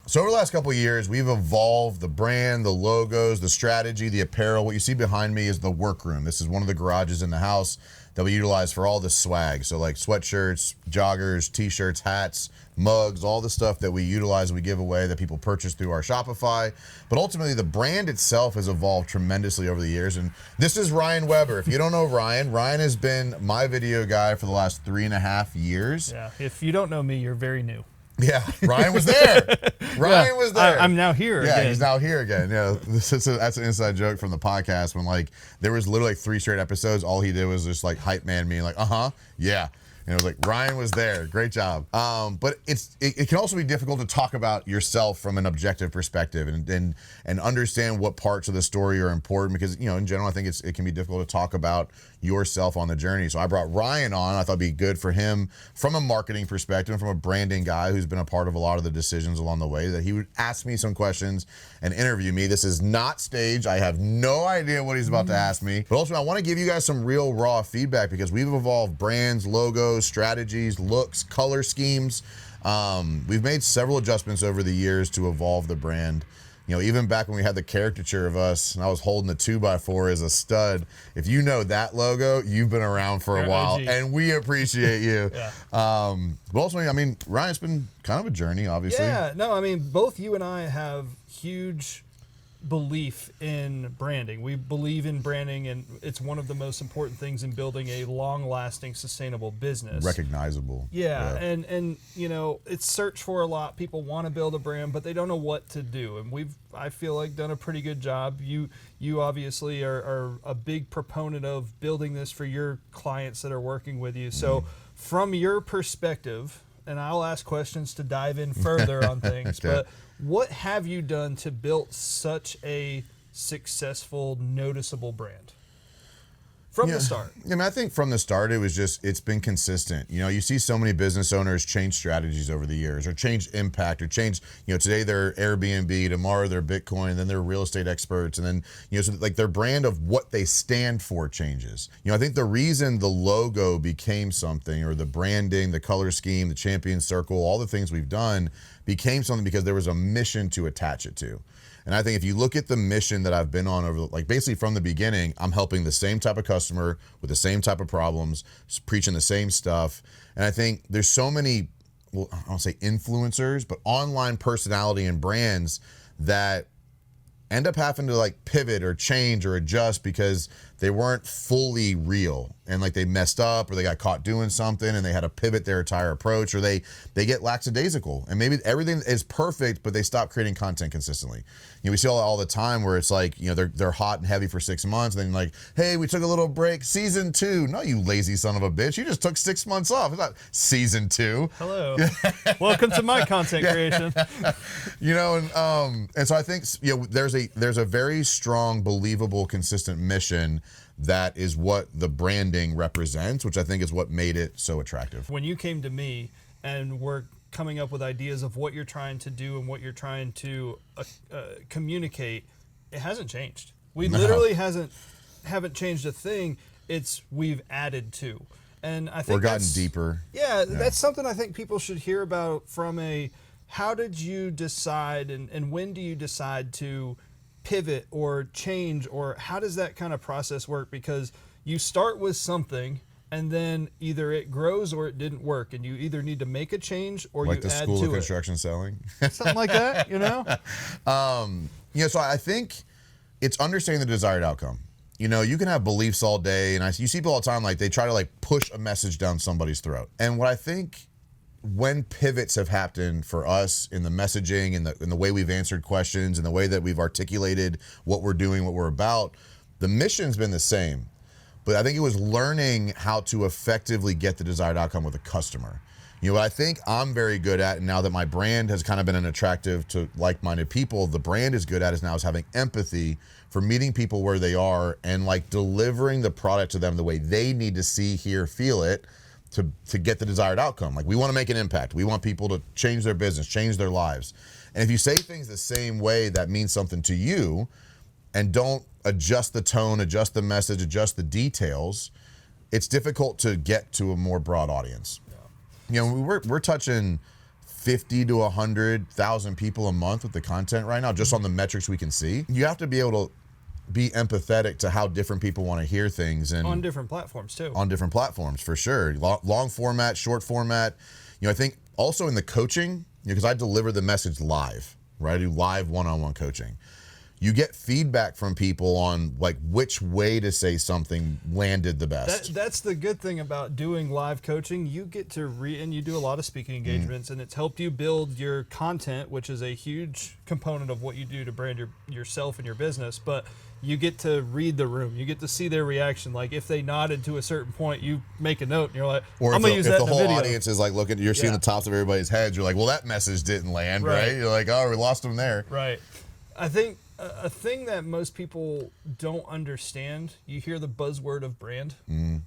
So over the last couple of years, we've evolved the brand, the logos, the strategy, the apparel. What you see behind me is the workroom. This is one of the garages in the house that we utilize for all the swag. So like sweatshirts, joggers, t-shirts, hats, mugs, all the stuff that we utilize and we give away that people purchase through our Shopify. But ultimately, the brand itself has evolved tremendously over the years. And this is Ryan Weber. If you don't know Ryan has been my video guy for the last 3.5 years. Yeah, if you don't know me, you're very new. Yeah, Ryan was there. Ryan was there. I'm now here again. Yeah, he's now here again. Yeah, that's an inside joke from the podcast when like there was literally like 3 straight episodes. All he did was just like hype man me like, yeah. And it was like, Ryan was there. Great job. But it can also be difficult to talk about yourself from an objective perspective and understand what parts of the story are important because, in general, I think it can be difficult to talk about yourself on the journey. So I brought Ryan on. I thought it'd be good for him from a marketing perspective and from a branding guy who's been a part of a lot of the decisions along the way that he would ask me some questions and interview me. This is not staged. I have no idea what he's about to ask me. But ultimately, I want to give you guys some real raw feedback because we've evolved brands, logos, strategies, looks, color schemes. We've made several adjustments over the years to evolve the brand. Even back when we had the caricature of us and I was holding the 2x4 as a stud, if you know that logo, you've been around for a while and we appreciate you. Yeah. But ultimately, Ryan, it's been kind of a journey, obviously. Yeah, no, both you and I have huge belief in branding. We believe in branding, and it's one of the most important things in building a long-lasting, sustainable business. Recognizable. Yeah. And it's searched for a lot. People want to build a brand, but they don't know what to do. And I feel like, done a pretty good job. You obviously are a big proponent of building this for your clients that are working with you. So from your perspective, and I'll ask questions to dive in further on things, okay. But what have you done to build such a successful, noticeable brand from the start? I think from the start, it's been consistent. You see so many business owners change strategies over the years or change impact or change, today they're Airbnb, tomorrow they're Bitcoin, then they're real estate experts. And then, so like their brand of what they stand for changes. I think the reason the logo became something or the branding, the color scheme, the champion circle, all the things we've done became something because there was a mission to attach it to. And I think if you look at the mission that I've been on over, like basically from the beginning, I'm helping the same type of customer with the same type of problems, preaching the same stuff. And I think there's so many, well, I don't say influencers, but online personality and brands that end up having to like pivot or change or adjust because they weren't fully real and like they messed up or they got caught doing something and they had to pivot their entire approach or they get lackadaisical and maybe everything is perfect but they stop creating content consistently. We see all the time where it's like, they're hot and heavy for 6 months and then like, hey, we took a little break, season 2. No, you lazy son of a bitch. You just took 6 months off. It's not season 2. Hello. Welcome to my content creation. And so I think there's a very strong, believable, consistent mission that is what the branding represents, which I think is what made it so attractive. When you came to me and were coming up with ideas of what you're trying to do and what you're trying to communicate, it hasn't changed. We literally haven't changed a thing. We've added to. And I think we're gotten deeper. Yeah, that's something I think people should hear about from how did you decide and when do you decide to pivot or change, or how does that kind of process work? Because you start with something and then either it grows or it didn't work and you either need to make a change or like you the add school to of construction selling. Something like that, So I think it's understanding the desired outcome. You can have beliefs all day, and you see people all the time, like they try to like push a message down somebody's throat. And what I think when pivots have happened for us in the messaging and in the way we've answered questions and the way that we've articulated what we're doing, what we're about, the mission's been the same. But I think it was learning how to effectively get the desired outcome with a customer. What I think I'm very good at, and now that my brand has kind of been an attractive to like-minded people, the brand is good at is having empathy for meeting people where they are and like delivering the product to them the way they need to see, hear, feel it to get the desired outcome. Like we want to make an impact. We want people to change their business, change their lives. And if you say things the same way that means something to you and don't adjust the tone, adjust the message, adjust the details, it's difficult to get to a more broad audience. We're touching 50 to 100,000 people a month with the content right now, just on the metrics we can see. You have to be able to be empathetic to how different people want to hear things, and on different platforms too. On different platforms, for sure. Long format, short format. I think also in the coaching, because I deliver the message live, right? I do live one-on-one coaching. You get feedback from people on like which way to say something landed the best. That's the good thing about doing live coaching. You get to and you do a lot of speaking engagements, and it's helped you build your content, which is a huge component of what you do to brand yourself and your business. But you get to read the room. You get to see their reaction. Like if they nodded to a certain point, you make a note, and you're like, or I'm going to use that in the video. If the whole audience is like looking, you're seeing the tops of everybody's heads, you're like, well, that message didn't land, right? You're like, oh, we lost them there. Right. I think a thing that most people don't understand, you hear the buzzword of brand.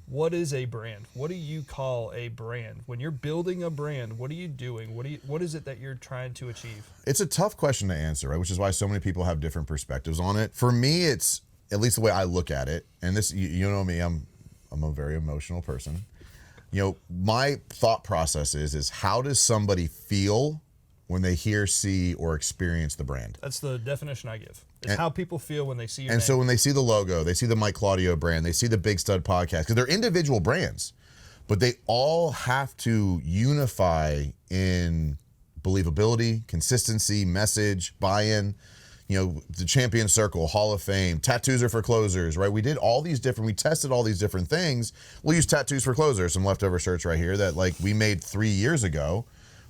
What is a brand? What do you call a brand? When you're building a brand, what are you doing? What is it that you're trying to achieve? It's a tough question to answer, right? Which is why so many people have different perspectives on it. For me, it's, at least the way I look at it, and this, you know me, I'm a very emotional person. My thought process is how does somebody feel when they hear, see, or experience the brand? That's the definition I give. It's how people feel when they see your name. And so when they see the logo, they see the Mike Claudio brand, they see the Big Stud podcast, because they're individual brands, but they all have to unify in believability, consistency, message, buy-in. The Champion Circle, Hall of Fame, Tattoos are for closers, right? We tested all these different things. We'll use Tattoos for closers, some leftover shirts right here that we made 3 years ago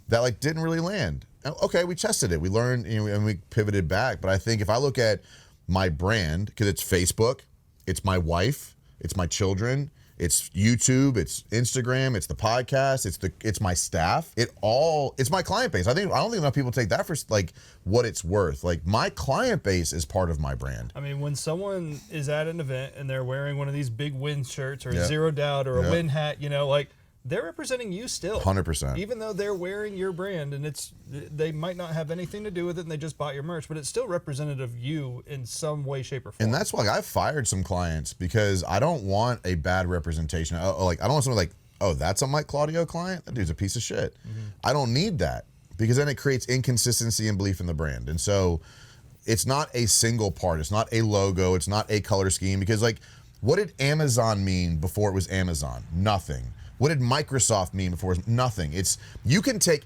that didn't really land. Okay, we tested it. We learned, and we pivoted back. But I think if I look at my brand, because it's Facebook, it's my wife, it's my children, it's YouTube, it's Instagram, it's the podcast, it's my staff, it's my client base. I don't think enough people take that for what it's worth. My client base is part of my brand. I mean, when someone is at an event and they're wearing one of these big Win shirts or a Zero Doubt or a Win hat, they're representing you still. 100%. Even though they're wearing your brand, and they might not have anything to do with it and they just bought your merch, but it's still representative of you in some way, shape, or form. And that's why I've fired some clients, because I don't want a bad representation. I don't want someone oh, that's a Mike Claudio client? That dude's a piece of shit. I don't need that, because then it creates inconsistency and belief in the brand. And so it's not a single part. It's not a logo. It's not a color scheme, because what did Amazon mean before it was Amazon? Nothing. What did Microsoft mean before? Nothing. If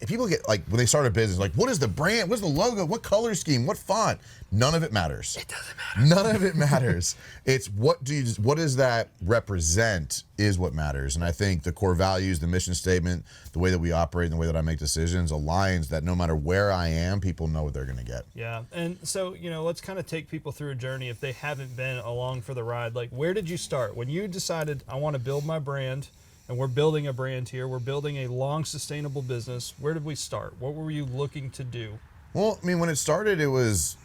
people get when they start a business, what is the brand? What's the logo? What color scheme? What font? None of it matters. It doesn't matter. None of it matters. It's what does that represent is what matters. And I think the core values, the mission statement, the way that we operate, and the way that I make decisions aligns that no matter where I am, people know what they're going to get. Yeah. And so, let's kind of take people through a journey if they haven't been along for the ride. Where did you start? When you decided, I want to build my brand, and we're building a brand here, we're building a long, sustainable business, where did we start? What were you looking to do? Well, I mean, when it started, it was,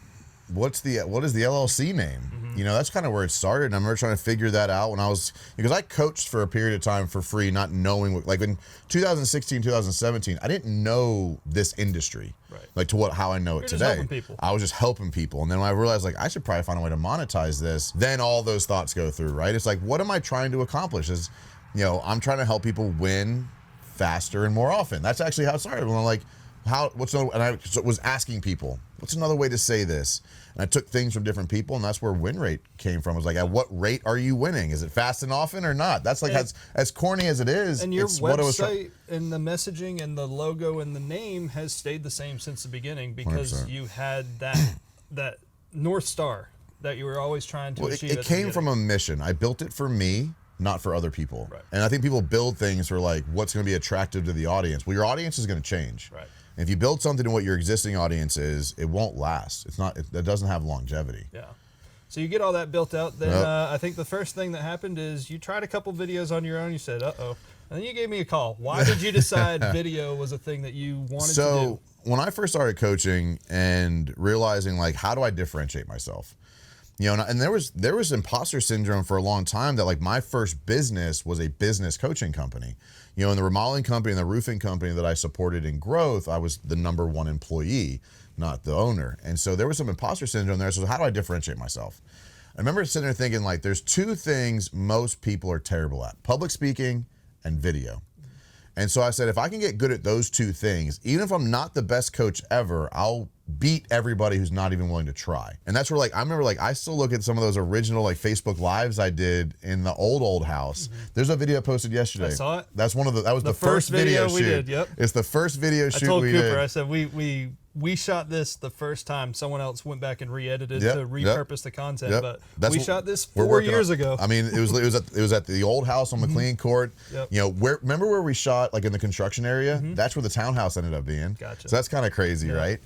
what is the LLC name? That's kind of where it started. And I remember trying to figure that out because I coached for a period of time for free, not knowing in 2016, 2017, I didn't know this industry, right? How I know it today. Just helping people. I was just helping people. And then when I realized I should probably find a way to monetize this, then all those thoughts go through, right? It's what am I trying to accomplish? I'm trying to help people win faster and more often. That's actually how it started. When I'm and I was asking people, what's another way to say this? And I took things from different people, and that's where win rate came from. I was at what rate are you winning? Is it fast and often or not? That's as corny as it is. And your website and the messaging and the logo and the name has stayed the same since the beginning, because 100%. You had that North Star that you were always trying to achieve. It came from a mission. I built it for me, not for other people. Right. And I think people build things for what's going to be attractive to the audience. Well, your audience is going to change. Right. And if you build something to what your existing audience is, it won't last. It doesn't have longevity. Yeah. So you get all that built out. Then I think the first thing that happened is you tried a couple videos on your own. You said, uh-oh. And then you gave me a call. Why did you decide video was a thing that you wanted to do? So when I first started coaching and realizing how do I differentiate myself? And there was imposter syndrome for a long time that my first business was a business coaching company. In the remodeling company and the roofing company that I supported in growth, I was the number one employee, not the owner. And so there was some imposter syndrome there. So how do I differentiate myself? I remember sitting there thinking there's two things most people are terrible at: public speaking and video. And so I said, if I can get good at those two things, even if I'm not the best coach ever, I'll beat everybody who's not even willing to try. And that's where, like, I remember, like, I still look at some of those original, like, Facebook Lives I did in the old house. There's a video I posted yesterday. I saw it. That was the first video shoot. We did. Yep. It's the first video shoot I told we Cooper, did. I said, we shot this the first time. Someone else went back and re-edited to repurpose the content, but we shot this 4 years ago. I mean, it was at the old house on McLean Court. Yep. You know, remember where we shot, like, in the construction area? That's where the townhouse ended up being. Gotcha. So that's kind of crazy, right?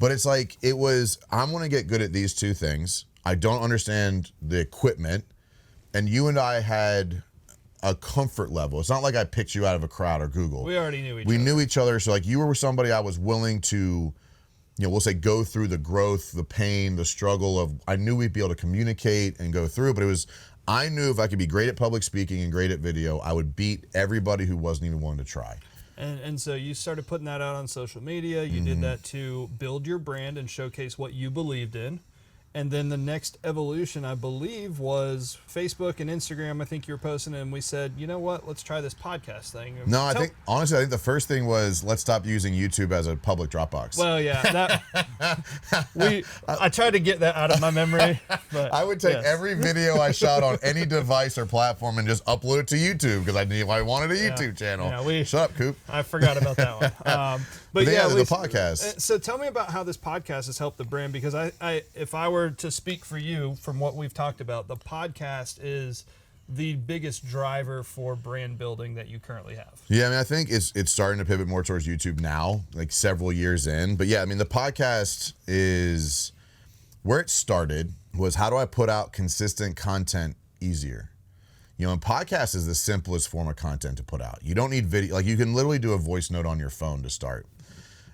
But it's like, I'm going to get good at these two things. I don't understand the equipment. And you and I had a comfort level. It's not like I picked you out of a crowd or Google. We already knew each other. We knew each other. So, like, you were somebody I was willing to, you know, we'll say go through the growth, the pain, the struggle of, I knew we'd be able to communicate and go through, but I knew if I could be great at public speaking and great at video, I would beat everybody who wasn't even willing to try. And so you started putting that out on social media. You did that to build your brand and showcase what you believed in. And then the next evolution, I believe, was Facebook and Instagram. I think you were posting, and we said, you know what? Let's try this podcast thing. No, honestly, I think the first thing was let's stop using YouTube as a public Dropbox. Well, yeah, I tried to get that out of my memory. But I would take every video I shot on any device or platform and just upload it to YouTube because I wanted a YouTube channel. Yeah, shut up, Coop. I forgot about that one. But yeah, the podcast. So tell me about how this podcast has helped the brand, because if I were to speak for you from what we've talked about, the podcast is the biggest driver for brand building that you currently have. Yeah, I mean, I think it's starting to pivot more towards YouTube now, like several years in. But yeah, I mean, the podcast is where it started was, how do I put out consistent content easier? You know, and podcast is the simplest form of content to put out. You don't need video. Like, you can literally do a voice note on your phone to start.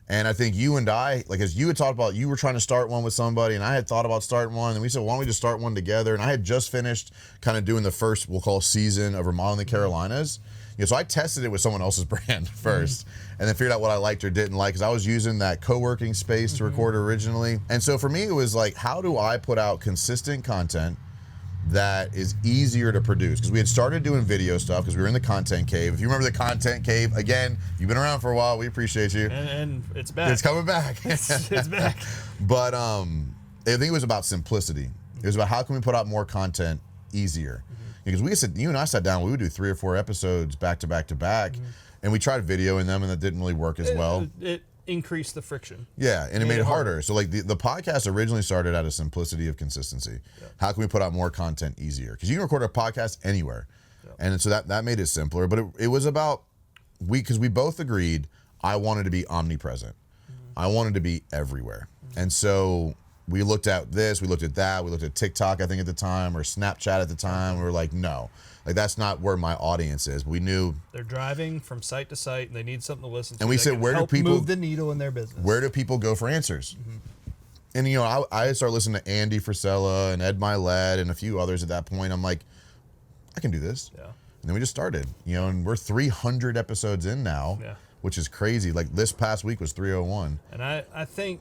And I think you and I, like, as you had talked about, you were trying to start one with somebody, and I had thought about starting one, and we said, why don't we just start one together? And I had just finished kind of doing the first, we'll call, season of Remodeling the Carolinas. You know, so I tested it with someone else's brand first, and then figured out what I liked or didn't like, because I was using that co-working space to record originally. And so for me, it was like, how do I put out consistent content that is easier to produce? Because we had started doing video stuff because we were in the content cave. If you remember the content cave, again, you've been around for a while, we appreciate you. And it's back. It's coming back. It's back. But I think it was about simplicity. It was about how can we put out more content easier? Because you and I sat down, we would do 3 or 4 episodes back to back to back, and we tried videoing them, and that didn't really work as well. It increased the friction. Yeah, and it made it harder. So, like, the podcast originally started out of simplicity of consistency. Yep. How can we put out more content easier? Because you can record a podcast anywhere. Yep. And so that made it simpler. But it was about, because we both agreed, I wanted to be omnipresent. I wanted to be everywhere. And so we looked at this, we looked at that, we looked at TikTok, I think, at the time, or Snapchat at the time. We were like, no. Like, that's not where my audience is. We knew they're driving from site to site, and they need something to listen to. And we said, where do people move the needle in their business? Where do people go for answers? And, you know, I started listening to Andy Frisella and Ed Milet and a few others at that point. I'm like, I can do this. Yeah. And then we just started, you know, and we're 300 episodes in now, which is crazy. Like, this past week was 301. And I think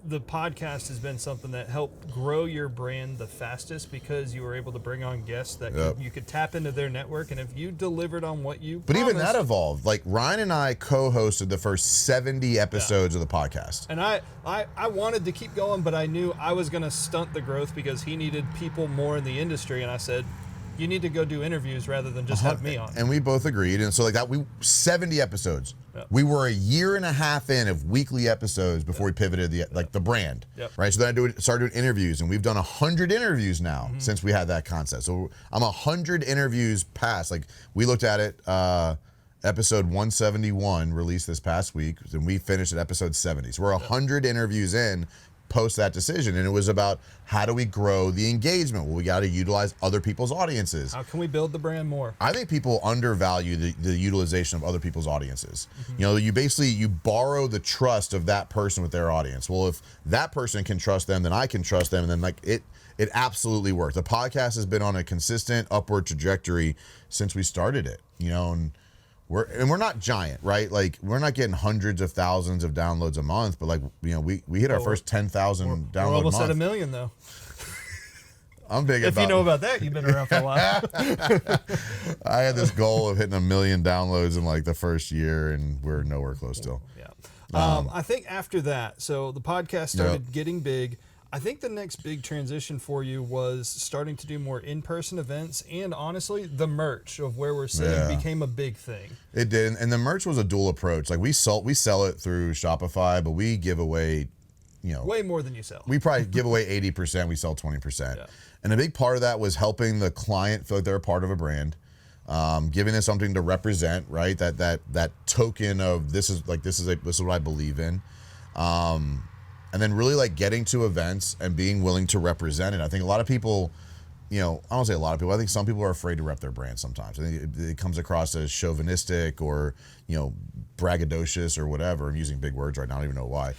the podcast has been something that helped grow your brand the fastest, because you were able to bring on guests that you could tap into their network, and if you delivered on what you promised. Even that evolved. Like, Ryan and I co-hosted the first 70 episodes of the podcast. And I wanted to keep going, but I knew I was going to stunt the growth because he needed people more in the industry, and I said, you need to go do interviews rather than just have me on. And we both agreed. And so, like, that, 70 episodes. Yep. We were a year and a half in of weekly episodes before we pivoted the brand. Yep. Right. So then I started doing interviews, and we've done 100 interviews now since we had that concept. So I'm 100 interviews past. Like, we looked at it, episode 171 released this past week, and we finished at episode 70. So we're 100 interviews in post that decision, and it was about, how do we grow the engagement? Well, we got to utilize other people's audiences. How can we build the brand more? I think people undervalue the utilization of other people's audiences. You know, you borrow the trust of that person with their audience. Well, if that person can trust them, then I can trust them, and then, like, it absolutely worked. The podcast has been on a consistent upward trajectory since we started it, you know, and we're not giant, right? Like, we're not getting hundreds of thousands of downloads a month, but, like, you know, we hit our first 10,000 download We're almost month. at 1 million, though. I'm big If about. you know about that, you've been around for a while. I had this goal of hitting 1 million downloads in like the first year, and we're nowhere close still. Yeah. I think after that, so the podcast started getting big. I think the next big transition for you was starting to do more in-person events, and honestly, the merch of where we're sitting became a big thing. It did, and the merch was a dual approach. Like we sell it through Shopify, but we give away, way more than you sell. We probably give away 80%. We sell 20%, and a big part of that was helping the client feel like they're a part of a brand, giving them something to represent, right? That token of this is what I believe in. And then really like getting to events and being willing to represent it. I think a lot of people, I don't say a lot of people, I think some people are afraid to rep their brand sometimes. I think it comes across as chauvinistic or, braggadocious or whatever. I'm using big words right now, I don't even know why.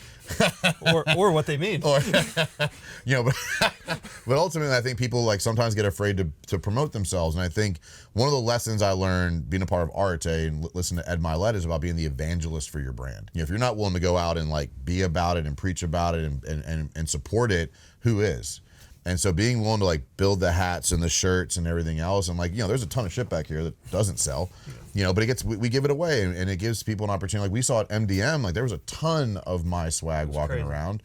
or what they mean. But ultimately I think people like sometimes get afraid to promote themselves. And I think one of the lessons I learned being a part of Arte and listen to Ed Milet is about being the evangelist for your brand. If you're not willing to go out and like be about it and preach about it and support it, who is? And so being willing to like build the hats and the shirts and everything else, and like, there's a ton of shit back here that doesn't sell, but we give it away and it gives people an opportunity. Like we saw at MDM, like there was a ton of my swag walking around,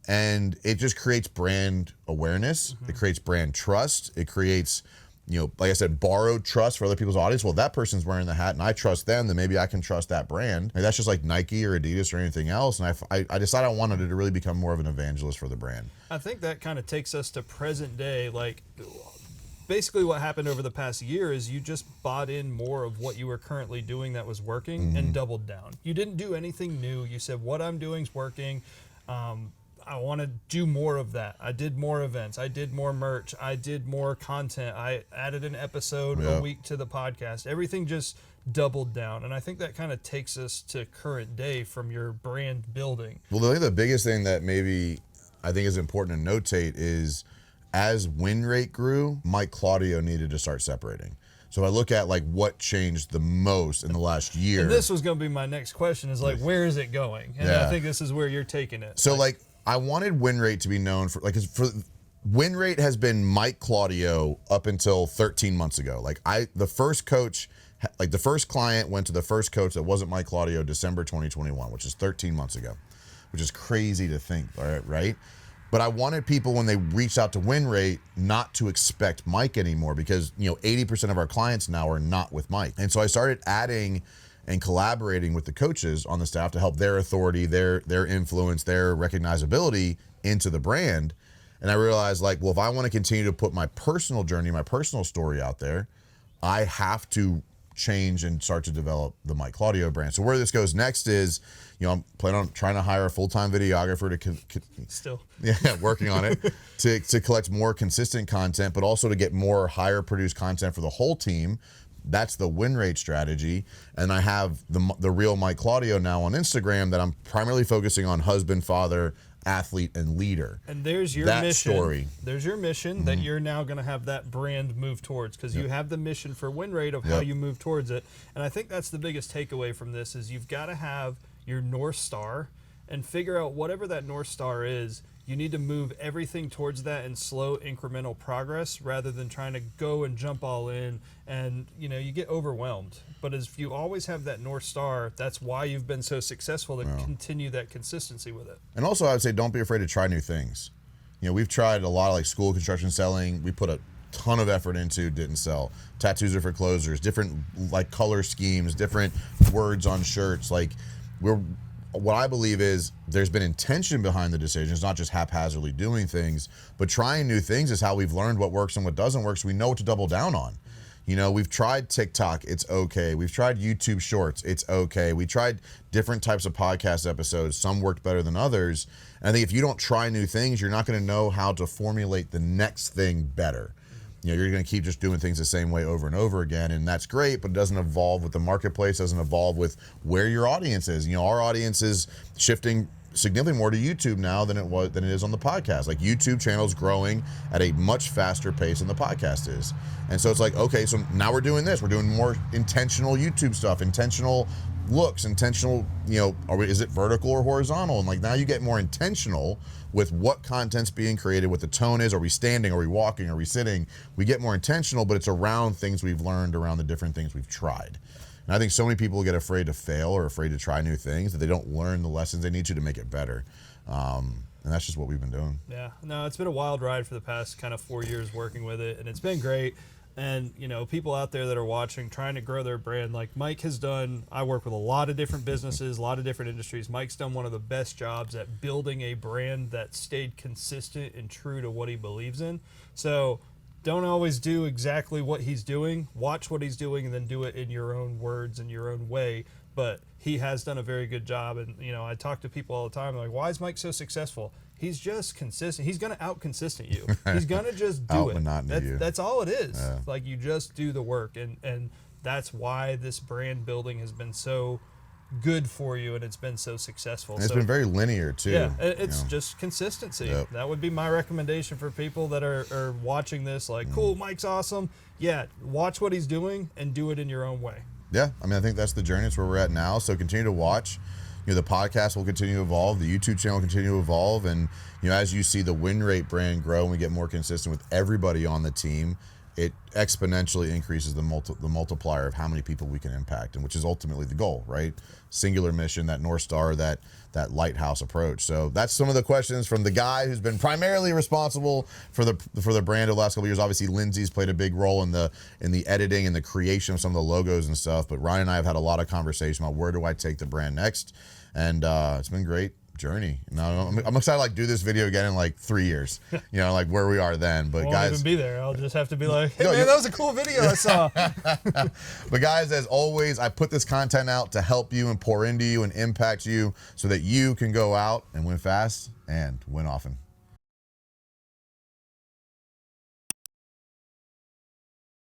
and it just creates brand awareness. It creates brand trust. It creates, like I said, borrowed trust for other people's audience. Well, that person's wearing the hat and I trust them, then maybe I can trust that brand. Like that's just like Nike or Adidas or anything else. And I decided I wanted to really become more of an evangelist for the brand. I think that kind of takes us to present day. Like basically what happened over the past year is you just bought in more of what you were currently doing that was working and doubled down. You didn't do anything new. You said, what I'm doing is working. I want to do more of that. I did more events. I did more merch. I did more content. I added an episode a week to the podcast. Everything just doubled down. And I think that kind of takes us to current day from your brand building. Well, I think the biggest thing that maybe I think is important to notate is as WinRate grew, Mike Claudio needed to start separating. So I look at like what changed the most in the last year. And this was going to be my next question is like, where is it going? And I think this is where you're taking it. So like I wanted WinRate to be known for WinRate has been Mike Claudio up until 13 months ago. Like the first client went to the first coach that wasn't Mike Claudio December 2021, which is 13 months ago, which is crazy to think, right? But I wanted people when they reached out to WinRate not to expect Mike anymore because 80% of our clients now are not with Mike. And so I started adding and collaborating with the coaches on the staff to help their authority, their influence, their recognizability into the brand. And I realized if I want to continue to put my personal journey, my personal story out there, I have to change and start to develop the Mike Claudio brand. So where this goes next is, I'm planning on trying to hire a full-time videographer working on it to collect more consistent content, but also to get more higher produced content for the whole team. That's the WinRate strategy. And I have the real Mike Claudio now on Instagram that I'm primarily focusing on husband, father, athlete, and leader. And there's your mission. Story. There's your mission that you're now going to have that brand move towards because you have the mission for WinRate of how you move towards it. And I think that's the biggest takeaway from this is you've got to have your North Star and figure out whatever that North Star is. You need to move everything towards that in slow incremental progress rather than trying to go and jump all in and you get overwhelmed. But if you always have that North Star, that's why you've been so successful to continue that consistency with it. And also I would say don't be afraid to try new things. We've tried a lot of school construction selling. We put a ton of effort into, didn't sell. Tattoos are for closers, different color schemes, different words on shirts. What I believe is there's been intention behind the decisions, not just haphazardly doing things, but trying new things is how we've learned what works and what doesn't work, so we know what to double down on. We've tried TikTok, it's okay. We've tried YouTube Shorts, it's okay. We tried different types of podcast episodes. Some worked better than others. And I think if you don't try new things, you're not going to know how to formulate the next thing better. You're going to keep just doing things the same way over and over again, and that's great, but it doesn't evolve with the marketplace, doesn't evolve with where your audience is. Our audience is shifting significantly more to YouTube now than it is on the podcast. YouTube channel's growing at a much faster pace than the podcast is. And so it's okay, so now we're doing this. We're doing more intentional YouTube stuff, intentional looks, intentional, is it vertical or horizontal? And like now you get more intentional with what content's being created, what the tone is. Are we standing? Are we walking? Are we sitting? We get more intentional, but it's around things we've learned, around the different things we've tried. And I think so many people get afraid to fail or afraid to try new things that they don't learn the lessons they need to make it better. And that's just what we've been doing. Yeah, no, it's been a wild ride for the past kind of 4 years working with it, and it's been great. And, people out there that are watching, trying to grow their brand, like Mike has done, I work with a lot of different businesses, a lot of different industries. Mike's done one of the best jobs at building a brand that stayed consistent and true to what he believes in. So don't always do exactly what he's doing. Watch what he's doing and then do it in your own words and your own way. But he has done a very good job. And, I talk to people all the time, like, why is Mike so successful? He's just consistent. He's going to out-consistent you. He's going to just do it. That's all it is. Yeah. Like, you just do the work. And that's why this brand building has been so good for you and it's been so successful. And it's been very linear, too. Yeah, it's just consistency. Yep. That would be my recommendation for people that are watching this. Like, cool, Mike's awesome. Yeah, watch what he's doing and do it in your own way. Yeah, I think that's the journey. It's where we're at now. So continue to watch. The podcast will continue to evolve. The YouTube channel will continue to evolve. And, as you see the WinRate brand grow and we get more consistent with everybody on the team, it exponentially increases the multiplier of how many people we can impact, and which is ultimately the goal, right? Singular mission, that North Star, that lighthouse approach. So that's some of the questions from the guy who's been primarily responsible for the brand over the last couple of years. Obviously, Lindsay's played a big role in the editing and the creation of some of the logos and stuff. But Ryan and I have had a lot of conversation about where do I take the brand next, and it's been a great journey. Now I'm excited to do this video again in like 3 years. Like where we are then. But I won't guys, even be there. I'll just have to be like, hey man, that was a cool video I saw. But guys, as always, I put this content out to help you and pour into you and impact you so that you can go out and win fast and win often.